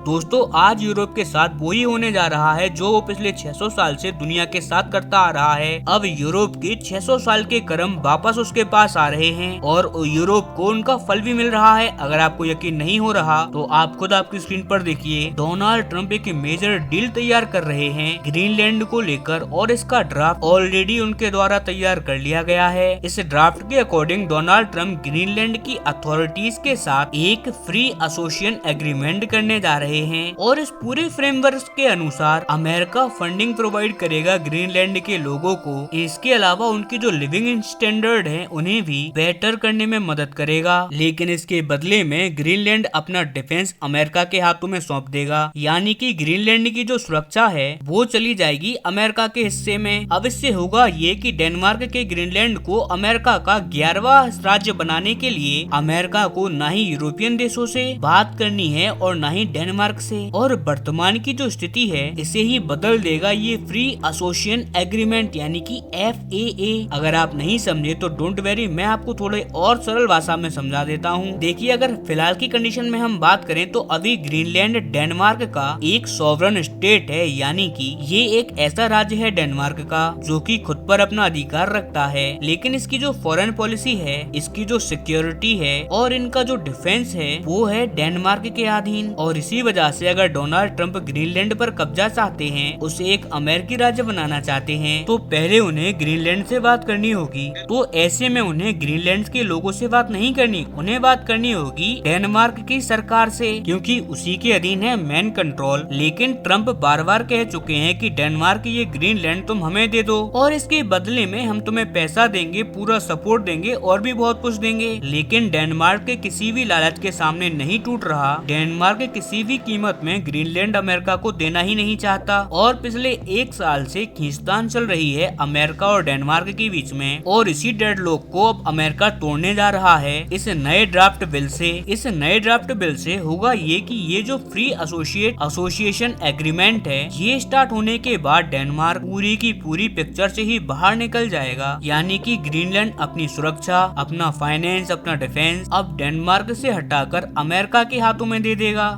दोस्तों आज यूरोप के साथ वही होने जा रहा है जो वो पिछले 600 साल से दुनिया के साथ करता आ रहा है। अब यूरोप के 600 साल के कर्म वापस उसके पास आ रहे हैं और यूरोप को उनका फल भी मिल रहा है। अगर आपको यकीन नहीं हो रहा तो आप खुद आपकी स्क्रीन पर देखिए, डोनाल्ड ट्रंप एक मेजर डील तैयार कर रहे हैं ग्रीनलैंड को लेकर और इसका ड्राफ्ट ऑलरेडी उनके द्वारा तैयार कर लिया गया है। इस ड्राफ्ट के अकॉर्डिंग डोनाल्ड ट्रंप ग्रीनलैंड की अथॉरिटीज के साथ एक फ्री एसोसिएशन एग्रीमेंट करने जा रहे हैं और इस पूरे फ्रेमवर्क के अनुसार अमेरिका फंडिंग प्रोवाइड करेगा ग्रीनलैंड के लोगों को। इसके अलावा उनकी जो लिविंग स्टैंडर्ड है उन्हें भी बेहतर करने में मदद करेगा, लेकिन इसके बदले में ग्रीनलैंड अपना डिफेंस अमेरिका के हाथों में सौंप देगा। यानी कि ग्रीनलैंड की जो सुरक्षा है वो चली जाएगी अमेरिका के हिस्से में। अब इससे होगा ये कि डेनमार्क के ग्रीनलैंड को अमेरिका का 11वां राज्य बनाने के लिए अमेरिका को ना ही यूरोपियन देशों से बात करनी है और ना ही डेनमार्क से, और वर्तमान की जो स्थिति है इसे ही बदल देगा ये फ्री एसोसिएशन एग्रीमेंट यानी कि FAA। अगर आप नहीं समझे तो डोंट वेरी, मैं आपको थोड़े और सरल भाषा में समझा देता हूँ। देखिए अगर फिलहाल की कंडीशन में हम बात करें तो अभी ग्रीनलैंड डेनमार्क का एक सॉवरन स्टेट है, यानी कि ये एक ऐसा राज्य है डेनमार्क का जो कि खुद पर अपना अधिकार रखता है, लेकिन इसकी जो फॉरेन पॉलिसी है, इसकी जो सिक्योरिटी है और इनका जो डिफेंस है वो है डेनमार्क के अधीन। और इसी वजह से अगर डोनाल्ड ट्रंप ग्रीनलैंड पर कब्जा चाहते हैं, उसे एक अमेरिकी राज्य बनाना चाहते हैं, तो पहले उन्हें ग्रीनलैंड से बात करनी होगी। तो ऐसे में उन्हें ग्रीनलैंड के लोगों से बात नहीं करनी, उन्हें बात करनी होगी डेनमार्क की सरकार से, क्योंकि उसी के अधीन है मैन कंट्रोल। लेकिन ट्रंप बार बार कह चुके हैं कि डेनमार्क ये ग्रीनलैंड तुम हमें दे दो और इसके बदले में हम तुम्हें पैसा देंगे, पूरा सपोर्ट देंगे और भी बहुत कुछ देंगे। लेकिन डेनमार्क के किसी भी लालच के सामने नहीं टूट रहा। डेनमार्क किसी भी कीमत में ग्रीनलैंड अमेरिका को देना ही नहीं चाहता और पिछले 1 साल से खींचतान चल रही है अमेरिका और डेनमार्क के बीच में, और इसी डेडलॉक को अब अमेरिका तोड़ने जा रहा है इस नए ड्राफ्ट बिल से। इस नए ड्राफ्ट बिल से होगा ये कि ये जो फ्री एसोसिएशन एग्रीमेंट है ये स्टार्ट होने के बाद डेनमार्क पूरी की पूरी पिक्चर से ही बाहर निकल जाएगा। यानी कि ग्रीनलैंड अपनी सुरक्षा, अपना फाइनेंस, अपना डिफेंस अब डेनमार्क से हटाकर अमेरिका के हाथों में दे देगा।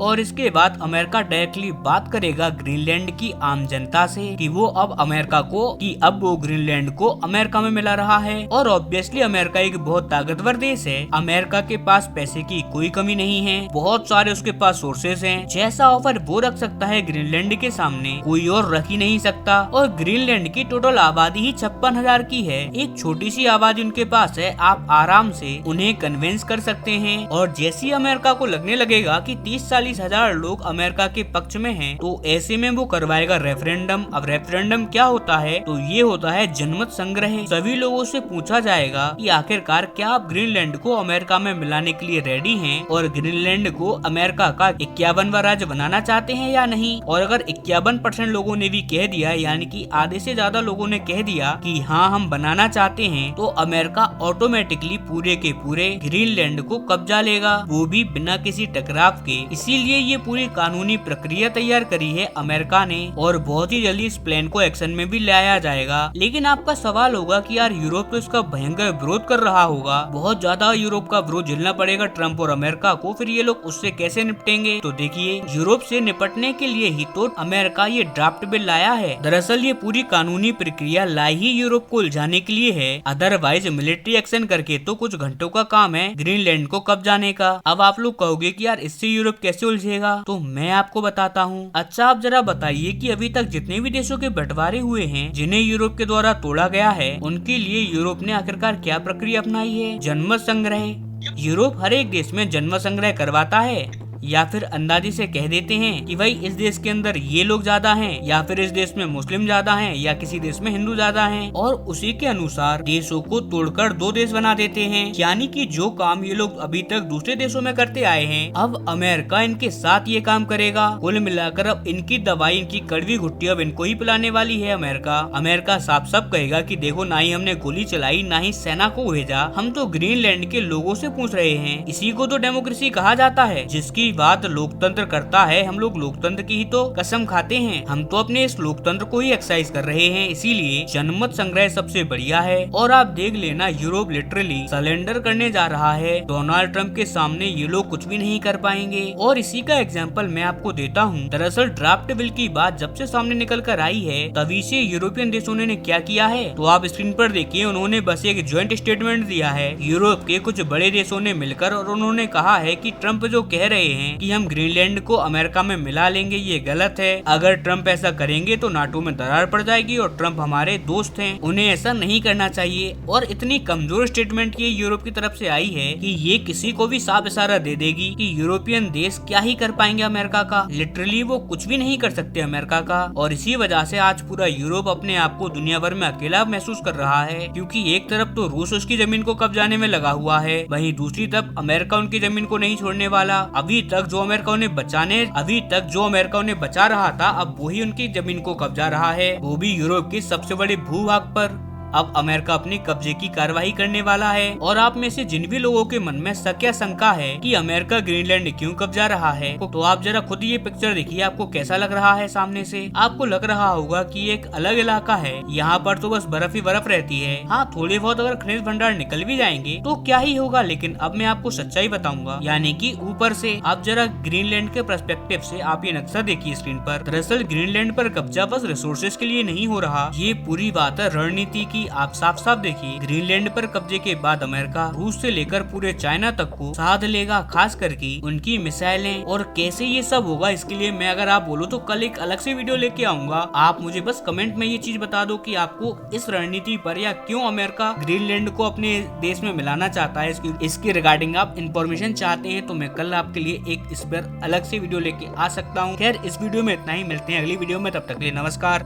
और इसके बाद अमेरिका डायरेक्टली बात करेगा ग्रीनलैंड की आम जनता से कि वो अब वो ग्रीनलैंड को अमेरिका में मिला रहा है। और ऑब्वियसली अमेरिका एक बहुत ताकतवर देश है, अमेरिका के पास पैसे की कोई कमी नहीं है, बहुत सारे उसके पास सोर्सेस हैं। जैसा ऑफर वो रख सकता है ग्रीनलैंड के सामने कोई और रख ही नहीं सकता। और ग्रीनलैंड की टोटल आबादी ही 56,000 की है, एक छोटी सी आबादी उनके पास है, आप आराम से उन्हें कन्विंस कर सकते हैं। और जैसे ही अमेरिका को लगने लगेगा कि 30-40,000 लोग अमेरिका के पक्ष में हैं, तो ऐसे में वो करवाएगा रेफरेंडम। अब रेफरेंडम क्या होता है, तो ये होता है जनमत संग्रह। सभी लोगों से पूछा जाएगा कि आखिरकार क्या आप ग्रीनलैंड को अमेरिका में मिलाने के लिए रेडी हैं और ग्रीनलैंड को अमेरिका का 51वां राज्य बनाना चाहते हैं या नहीं। और अगर 51% लोगों ने भी कह दिया, यानी कि आधे से ज्यादा लोगों ने कह दिया कि हाँ हम बनाना चाहते हैं, तो अमेरिका ऑटोमेटिकली पूरे के पूरे ग्रीनलैंड को कब्जा लेगा, वो भी बिना किसी टकराव के। इसीलिए ये पूरी कानूनी प्रक्रिया तैयार करी है अमेरिका ने और बहुत ही जल्दी इस प्लान को एक्शन में भी लाया जाएगा। लेकिन आपका सवाल होगा कि यार यूरोप तो इसका भयंकर विरोध कर रहा होगा, बहुत ज्यादा यूरोप का विरोध झेलना पड़ेगा ट्रंप और अमेरिका को, फिर ये लोग उससे कैसे निपटेंगे। तो देखिए यूरोप से निपटने के लिए ही तो अमेरिका ये ड्राफ्ट बिल लाया है। दरअसल ये पूरी कानूनी प्रक्रिया लाई ही यूरोप को उलझाने के लिए है, अदरवाइज मिलिट्री एक्शन करके तो कुछ घंटों का काम है ग्रीनलैंड को कब्जाने का। अब आप लोग कहोगे कि यार इससे यूरोप कैसे उलझेगा, तो मैं आपको बताता हूँ। अच्छा आप जरा बताइए कि अभी तक जितने भी देशों के बंटवारे हुए हैं जिन्हें यूरोप के द्वारा तोड़ा गया है, उनके लिए यूरोप ने आखिरकार क्या प्रक्रिया अपनाई है? जनमत संग्रह। यूरोप हर एक देश में जनमत संग्रह करवाता है, या फिर अंदाजे से कह देते हैं कि भाई इस देश के अंदर ये लोग ज्यादा हैं, या फिर इस देश में मुस्लिम ज्यादा हैं, या किसी देश में हिंदू ज्यादा हैं, और उसी के अनुसार देशों को तोड़कर 2 देश बना देते हैं। यानी कि जो काम ये लोग अभी तक दूसरे देशों में करते आए हैं, अब अमेरिका इनके साथ ये काम करेगा। कुल मिलाकर अब इनकी दवाई, इनकी कड़वी घुट्टी अब इनको ही पिलाने वाली है अमेरिका साफ साफ कहेगा कि देखो ना ही हमने गोली चलाई, ना ही सेना को भेजा, हम तो ग्रीनलैंड के लोगों से पूछ रहे हैं। इसी को तो डेमोक्रेसी कहा जाता है, जिसकी बात लोकतंत्र करता है, हम लोग लोकतंत्र की ही तो कसम खाते हैं। हम तो अपने इस लोकतंत्र को ही एक्सरसाइज कर रहे हैं, इसीलिए जनमत संग्रह सबसे बढ़िया है। और आप देख लेना, यूरोप लिटरली सरेंडर करने जा रहा है। डोनाल्ड ट्रंप के सामने ये लोग कुछ भी नहीं कर पाएंगे। और इसी का एग्जाम्पल मैं आपको देता हूँ। दरअसल ड्राफ्ट बिल की बात जब से सामने निकल कर आई है, तभी से यूरोपियन देशों ने क्या किया है, तो आप स्क्रीन पर देखिए, उन्होंने बस एक ज्वाइंट स्टेटमेंट दिया है यूरोप के कुछ बड़े देशों ने मिलकर, और उन्होंने कहा है कि ट्रंप जो कह रहे हैं कि हम ग्रीनलैंड को अमेरिका में मिला लेंगे, ये गलत है। अगर ट्रंप ऐसा करेंगे तो नाटो में दरार पड़ जाएगी, और ट्रंप हमारे दोस्त हैं, उन्हें ऐसा नहीं करना चाहिए। और इतनी कमजोर स्टेटमेंट ये यूरोप की तरफ से आई है कि ये किसी को भी साफ इशारा दे देगी कि यूरोपियन देश क्या ही कर पाएंगे अमेरिका का। लिटरली वो कुछ भी नहीं कर सकते अमेरिका का। और इसी वजह से आज पूरा यूरोप अपने आप को दुनिया भर में अकेला महसूस कर रहा है, क्योंकि एक तरफ तो रूस उसकी जमीन को कब्जाने में लगा हुआ है, वहीं दूसरी तरफ अमेरिका उनकी जमीन को नहीं छोड़ने वाला। अभी तक जो अमेरिका उन्हें बचा रहा था, अब वही उनकी जमीन को कब्जा रहा है, वो भी यूरोप के सबसे बड़े भूभाग पर। अब अमेरिका अपने कब्जे की कार्रवाई करने वाला है। और आप में से जिन भी लोगों के मन में शक या शंका है कि अमेरिका ग्रीनलैंड क्यों कब्जा रहा है, तो आप जरा खुद ये पिक्चर देखिए, आपको कैसा लग रहा है। सामने से आपको लग रहा होगा कि एक अलग इलाका है, यहाँ पर तो बस बर्फ ही बर्फ रहती है। हाँ, थोड़े बहुत अगर खनिज भंडार निकल भी जाएंगे तो क्या ही होगा, लेकिन अब मैं आपको सच्चाई बताऊंगा। यानी कि ऊपर से आप जरा ग्रीनलैंड के पर्सपेक्टिव से आप ये नक्शा देखिए स्क्रीन पर। दरअसल ग्रीनलैंड पर कब्जा बस रिसोर्सेज के लिए नहीं हो रहा, ये पूरी बात है रणनीति की। आप साफ साफ देखिए, ग्रीनलैंड पर कब्जे के बाद अमेरिका रूस से लेकर पूरे चाइना तक को साध लेगा, खास करके उनकी मिसाइलें। और कैसे ये सब होगा, इसके लिए मैं अगर आप बोलो तो कल एक अलग से वीडियो लेके आऊंगा। आप मुझे बस कमेंट में ये चीज बता दो कि आपको इस रणनीति पर, या क्यों अमेरिका ग्रीनलैंड को अपने देश में मिलाना चाहता है, इसके रिगार्डिंग आप इन्फॉर्मेशन चाहते हैं तो मैं कल आपके लिए एक इस पर अलग से वीडियो लेके आ सकता हूँ। खैर, इस वीडियो में इतना ही, मिलते हैं अगली वीडियो में, तब तक के लिए नमस्कार।